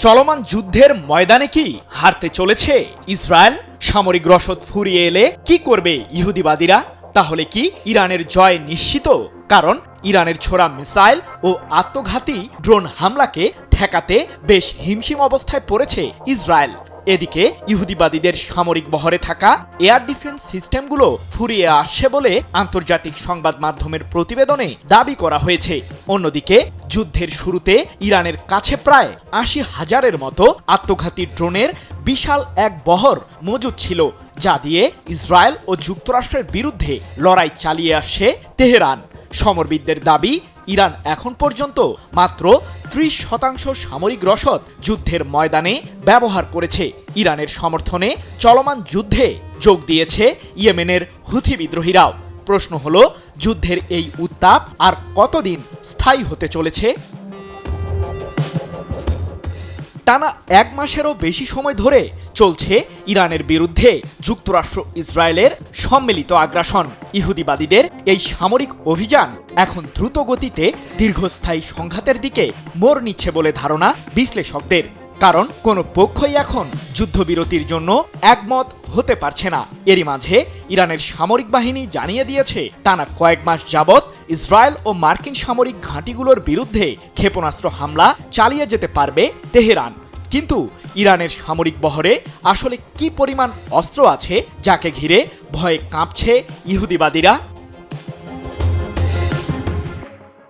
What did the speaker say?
চলমান যুদ্ধের ময়দানে কি হারতে চলেছে ইসরায়েল? সামরিক রসদ ফুরিয়ে এলে কি করবে ইহুদিবাদীরা? তাহলে কি ইরানের জয় নিশ্চিত? কারণ ইরানের ছোড়া মিসাইল ও আত্মঘাতী ড্রোন হামলাকে ঠেকাতে বেশ হিমশিম অবস্থায় পড়েছে ইসরায়েল। এদিকে ইহুদিবাদীদের সামরিক বহরে থাকা এয়ার ডিফেন্স সিস্টেমগুলো ফুরিয়ে আসছে বলে আন্তর্জাতিক সংবাদ মাধ্যমের প্রতিবেদনে দাবি করা হয়েছে। অন্যদিকে যুদ্ধের শুরুতে ইরানের কাছে প্রায় ৮০,০০০-এর মতো আত্মঘাতী ড্রোনের বিশাল এক বহর মজুদ ছিল, যা দিয়ে ইসরায়েল ও যুক্তরাষ্ট্রের বিরুদ্ধে লড়াই চালিয়ে আসছে তেহরান। সমরবিদদের দাবি, ইরান এখন পর্যন্ত মাত্র ৩০% সামরিক রসদ যুদ্ধের ময়দানে ব্যবহার করেছে। ইরানের সমর্থনে চলমান যুদ্ধে যোগ দিয়েছে ইয়েমেনের হুথি বিদ্রোহীরাও। প্রশ্ন হলো, যুদ্ধের এই উত্তাপ আর কতদিন স্থায়ী হতে চলেছে? টানা ১ মাসেরও বেশি সময় ধরে চলছে ইরানের বিরুদ্ধে যুক্তরাষ্ট্র ইসরায়েলের সম্মিলিত আগ্রাসন। ইহুদিবাদীদের এই সামরিক অভিযান এখন দ্রুত গতিতে দীর্ঘস্থায়ী সংঘাতের দিকে মোড় নিচ্ছে বলে ধারণা বিশ্লেষকদের। কারণ কোনো পক্ষই এখন যুদ্ধবিরতির জন্য একমত হতে পারছে না। এরই মাঝে ইরানের সামরিক বাহিনী জানিয়ে দিয়েছে, টানা কয়েক মাস যাবৎ ইসরায়েল ও মার্কিন সামরিক ঘাঁটিগুলোর বিরুদ্ধে ক্ষেপণাস্ত্র হামলা চালিয়ে যেতে পারবে তেহরান। কিন্তু ইরানের সামরিক বহরে আসলে কি পরিমাণ অস্ত্র আছে, যাকে ঘিরে ভয়ে কাঁপছে ইহুদিবাদীরা?